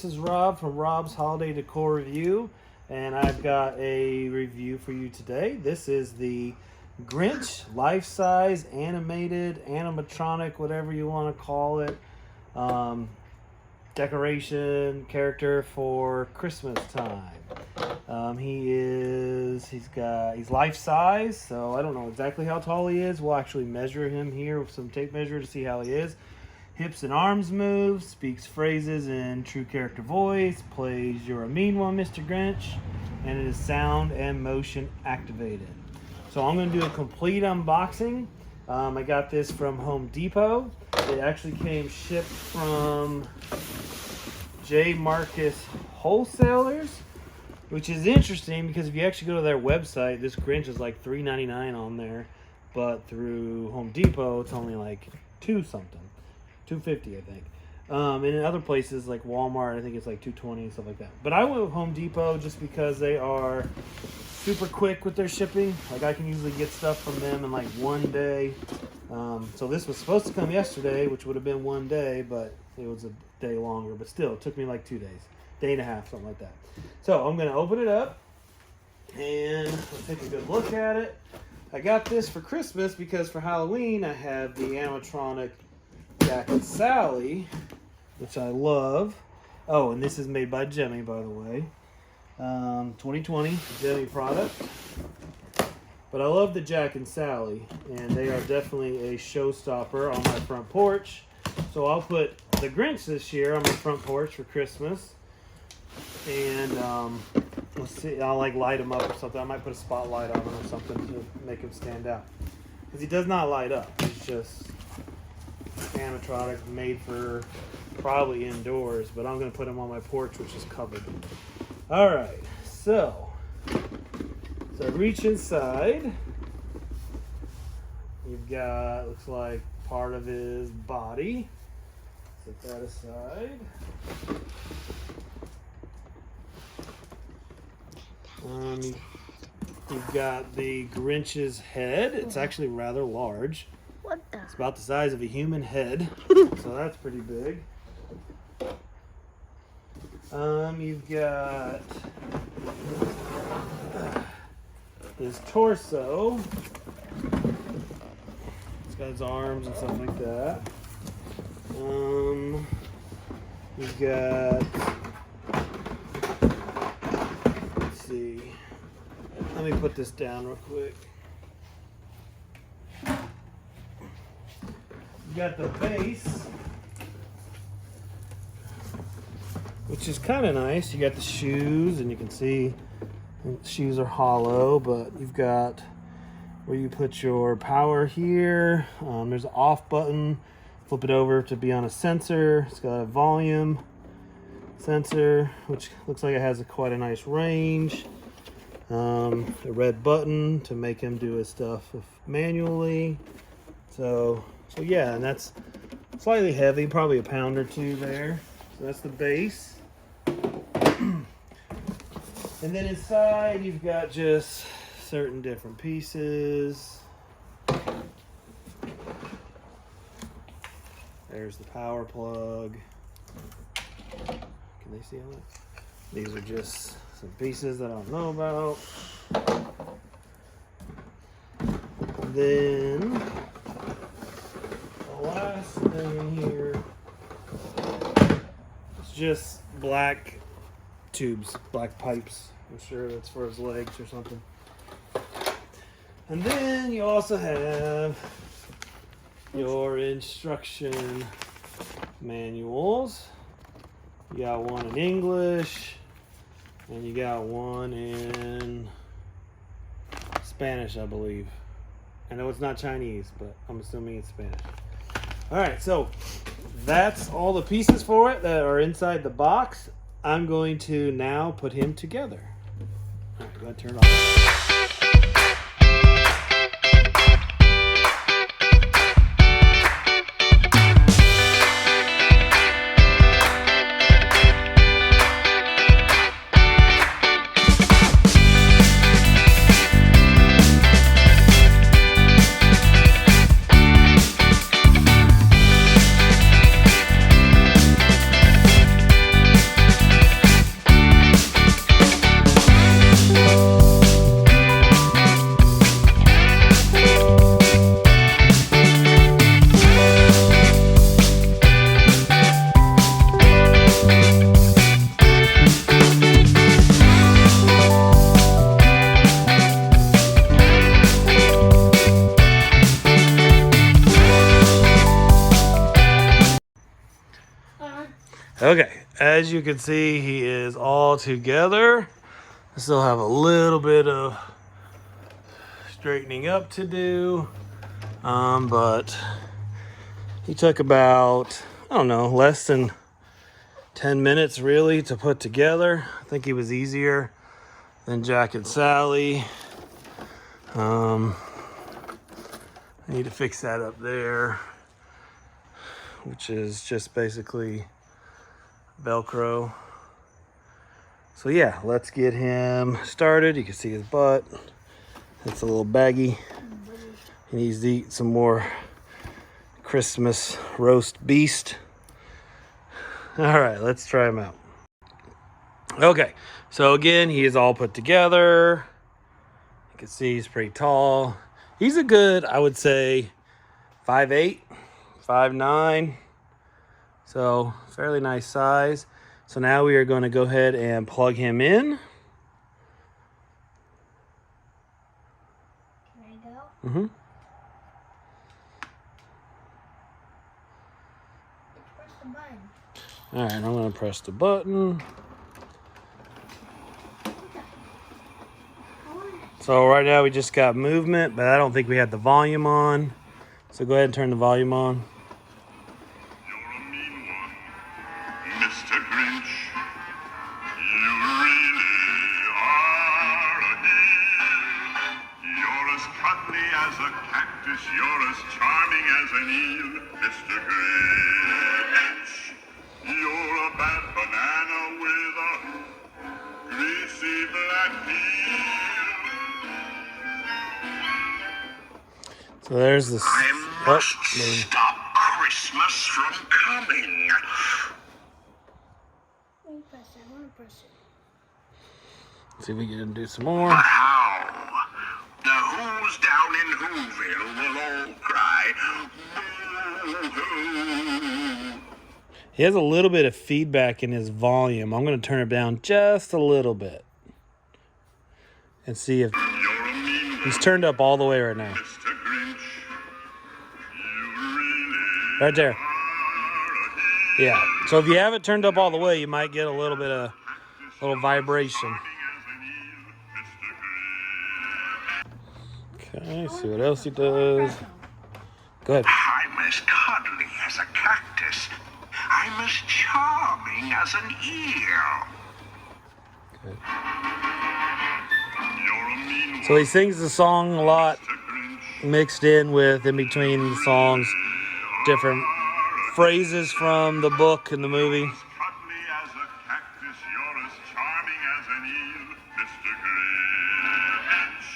this is Rob from Rob's Holiday Decor Review, and I've got a review for you today. This is the Grinch life-size animated, animatronic, whatever you want to call it, decoration character for Christmas time. He's life-size, so I don't know exactly how tall he is. We'll actually measure him here with some tape measure to see how he is. Hips and arms move, speaks phrases in true character voice, plays "You're a Mean One, Mr. Grinch," and it is sound and motion activated. So I'm going to do a complete unboxing. I got this from Home Depot. It actually came shipped from J. Marcus Wholesalers, which is interesting because if you actually go to their website, this Grinch is like $3.99 on there, but through Home Depot, it's only like $2.50, I think. And in other places like Walmart, I think it's like $2.20 and stuff like that. But I went with Home Depot just because they are super quick with their shipping. Like I can usually get stuff from them in like one day. So this was supposed to come yesterday, which would have been one day, but it was a day longer. But still, it took me like 2 days, day and a half, something like that. So I'm going to open it up and we'll take a good look at it. I got this for Christmas because for Halloween I had the animatronic Jack and Sally, which I love. Oh, and this is made by Gemmy, by the way. 2020 Gemmy product. But I love the Jack and Sally, and they are definitely a showstopper on my front porch. So I'll put the Grinch this year on my front porch for Christmas. And let's see, I'll like light him up or something. I might put a spotlight on him or something to make him stand out. Because he does not light up. He's just animatronic made for probably indoors, but I'm going to put him on my porch, which is covered. Alright, so reach inside. You've got, looks like part of his body. Set that aside. You've got the Grinch's head. It's actually rather large. What the? It's about the size of a human head, so that's pretty big. You've got his torso. It's got his arms and stuff like that. You've got, let's see, let me put this down real quick. You got the base, which is kind of nice. You got the shoes, and you can see the shoes are hollow, but you've got where you put your power here. There's an off button. Flip it over to be on a sensor. It's got a volume sensor, which looks like it has quite a nice range. A red button to make him do his stuff manually. So yeah, and that's slightly heavy, probably a pound or two there. So that's the base. And then inside you've got just certain different pieces. There's the power plug. Can they see all that? These are just some pieces that I don't know about. And then the last thing here is just black tubes, black pipes. I'm sure that's for his legs or something. And then you also have your instruction manuals. You got one in English and you got one in Spanish, I believe. I know it's not Chinese, but I'm assuming it's Spanish. Alright, so that's all the pieces for it that are inside the box. I'm going to now put him together. Alright, go ahead and turn it off. as you can see, he is all together. I still have a little bit of straightening up to do, but he took about, I don't know, less than 10 minutes really to put together. I think he was easier than Jack and Sally. I need to fix that up there, which is just basically Velcro. So yeah, let's get him started. You can see his butt. It's a little baggy. He needs to eat some more Christmas roast beast. All right, let's try him out. Okay, so again, he is all put together. You can see he's pretty tall. He's a good, I would say, 5'8", 5'9". So fairly nice size. So now we are going to go ahead and plug him in. Can I go? Mm-hmm. Press the button. All right, I'm going to press the button. So right now we just got movement, but I don't think we had the volume on. So go ahead and turn the volume on. You're a mean one, Mr. Grinch. You really are a heel. You're as cuddly as a cactus. You're as charming as an eel, Mr. Grinch. You're a bad banana with a greasy black peel. So there's this. I must stop Christmas from coming. Let me press it. I want to press it. See if we can do some more. But how? The who's down in Whoville will all cry, boo-hoo. He has a little bit of feedback in his volume. I'm going to turn it down just a little bit and see if You're a mean one, he's turned up all the way right now. Mr. Grinch. You really Right there. are a heel. Yeah. So if you have it turned up all the way, you might get a little bit of vibration. Charming as an eel, Mr. Grinch. Okay, see what else he does. Go ahead. I'm as cuddly as a cactus. I'm as charming as an eel. Good. You're a mean So he sings the song a lot, Mr. Grinch. mixed in with, in between the songs, different phrases from the book and the movie. As cuddly as a cactus, you're as charming as an eel, Mr. Grinch.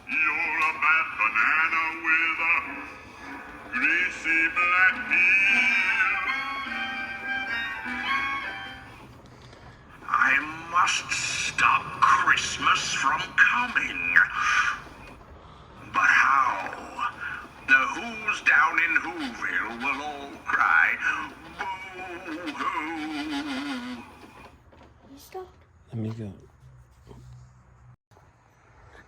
You're a bad banana with a greasy black peel. I must stop Christmas from coming. But how? The who's down in Whoville will all cry, boo-hoo. You stop. Let me go.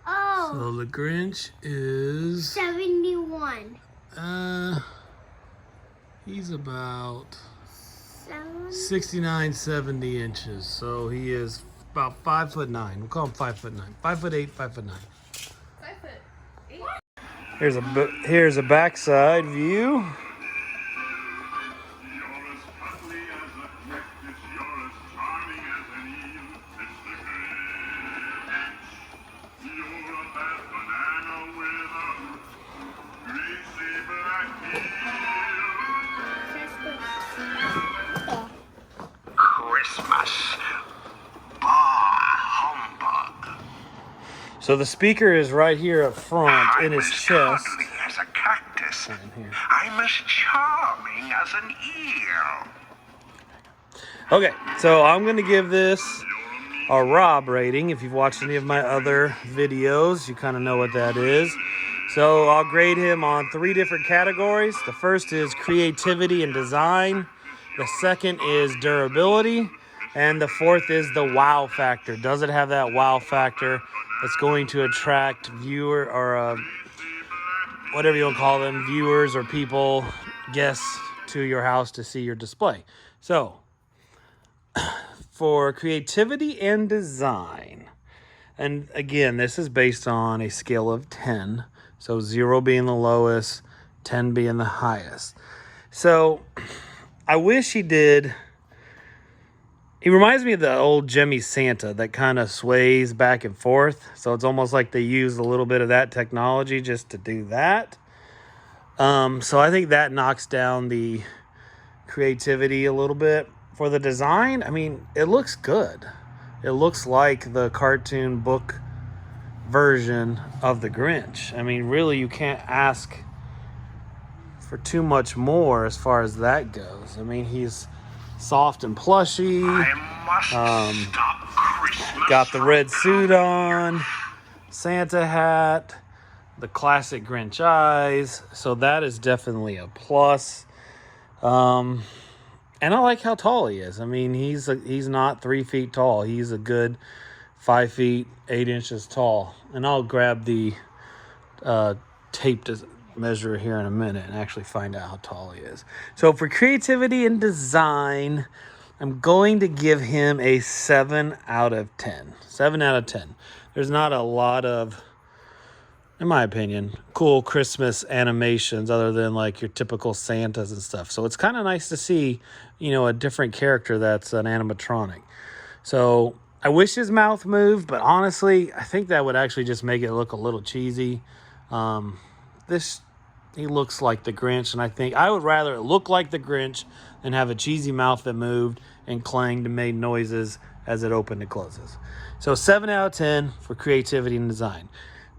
Oh, So the Grinch is 71. he's about 7? 69, 70 inches. So he is about 5'9". We'll call him 5'9". 5'8", 5'9". 5'8". Here's a backside view. You're as cuddly as a cactus, you're as charming as an eel, Mr. Grinch. You're a bad banana with a greasy black peel. Christmas. Bah, humbug. So the speaker is right here up front in his I'm as chest. cuddly as a cactus. Right in here. I'm as charming as an eel. Okay, so I'm going to give this a Rob rating. If you've watched any of my other videos, you kind of know what that is. So I'll grade him on 3 different categories. The first is creativity and design. The second is durability. And the fourth is the wow factor. Does it have that wow factor that's going to attract viewer or whatever you want to call them, viewers or people, guests to your house to see your display? So for creativity and design, and again, this is based on a scale of 10. So 0 being the lowest, 10 being the highest. So I wish he did. He reminds me of the old Gemmy Santa that kind of sways back and forth. So it's almost like they used a little bit of that technology just to do that. So I think that knocks down the creativity a little bit. For the design, I mean, it looks good. It looks like the cartoon book version of the Grinch. I mean, really, you can't ask for too much more as far as that goes. I mean, he's soft and plushy. Got the red suit on, Santa hat, the classic Grinch eyes. So that is definitely a plus. And I like how tall he is. I mean, he's not 3 feet tall. He's a good 5 feet 8 inches tall. And I'll grab the tape to measure here in a minute and actually find out how tall he is. So for creativity and design, I'm going to give him a 7 out of 10. 7 out of 10. There's not a lot of, in my opinion, cool Christmas animations other than like your typical Santas and stuff. So it's kind of nice to see, a different character that's an animatronic. So I wish his mouth moved, but honestly, I think that would actually just make it look a little cheesy. He looks like the Grinch, and I think I would rather it look like the Grinch than have a cheesy mouth that moved and clanged and made noises as it opened and closes. So 7 out of 10 for creativity and design.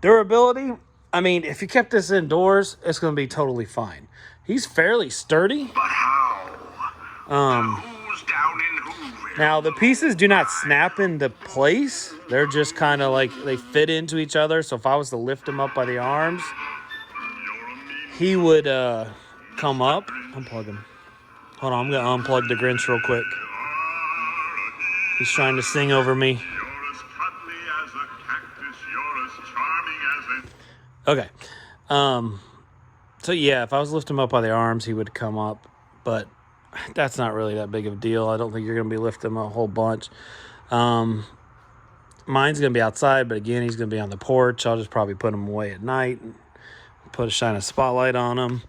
Durability, I mean, if you kept this indoors, it's going to be totally fine. He's fairly sturdy. But how? Who's down in Whoville? Now, the pieces do not snap into place. They're just kind of like they fit into each other. So if I was to lift him up by the arms, he would come up. Unplug him. Hold on, I'm going to unplug the Grinch real quick. He's trying to sing over me. You're as cuddly as a cactus. You're as charming as Okay. So yeah, if I was lifting him up by the arms, he would come up. But that's not really that big of a deal. I don't think you're going to be lifting him a whole bunch. Mine's going to be outside, but again, he's going to be on the porch. I'll just probably put him away at night. Shine a spotlight on him.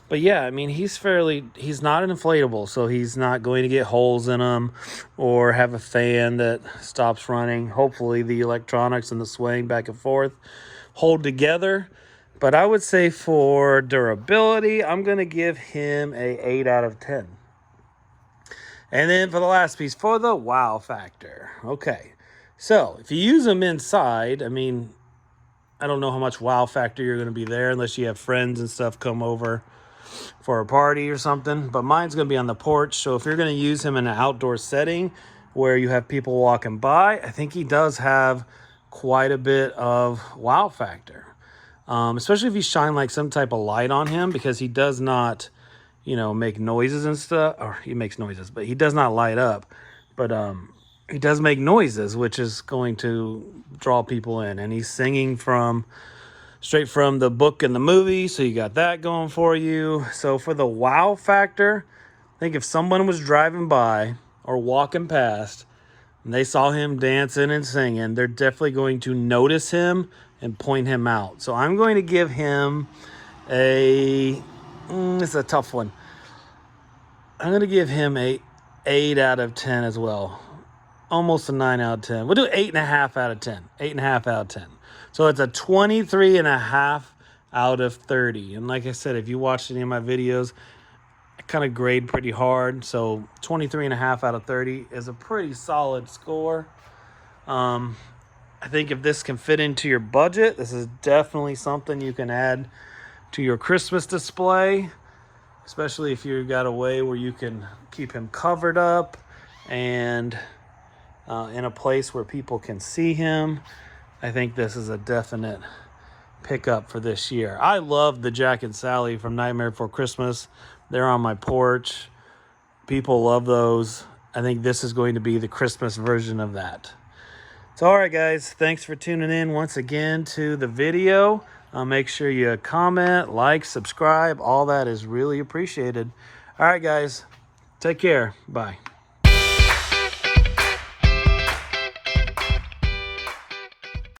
But yeah, I mean, he's not an inflatable, so he's not going to get holes in him or have a fan that stops running. Hopefully the electronics and the swaying back and forth hold together. But I would say for durability, I'm going to give him a 8 out of 10. And then for the last piece, for the wow factor. Okay, so if you use him inside, I mean, I don't know how much wow factor you're going to be there unless you have friends and stuff come over for a party or something. But mine's going to be on the porch. So if you're going to use him in an outdoor setting where you have people walking by, I think he does have quite a bit of wow factor. Especially if you shine like some type of light on him, because he does not, make noises and stuff. Or he makes noises, but he does not light up. But he does make noises, which is going to draw people in. And he's singing straight from the book and the movie, so you got that going for you. So for the wow factor, I think if someone was driving by or walking past and they saw him dancing and singing, they're definitely going to notice him and point him out. So I'm going to give him it's a tough one. I'm going to give him a 8 out of 10 as well. Almost a 9 out of 10. We'll do 8.5 out of 10. 8.5 out of 10. So it's a 23.5 out of 30. And like I said, if you watched any of my videos, I kind of grade pretty hard. So 23.5 out of 30 is a pretty solid score. I think if this can fit into your budget, this is definitely something you can add to your Christmas display. Especially if you've got a way where you can keep him covered up and in a place where people can see him. I think this is a definite pickup for this year. I love the Jack and Sally from Nightmare Before Christmas. They're on my porch. People love those. I think this is going to be the Christmas version of that. So, all right, guys. Thanks for tuning in once again to the video. Make sure you comment, like, subscribe. All that is really appreciated. All right, guys. Take care. Bye.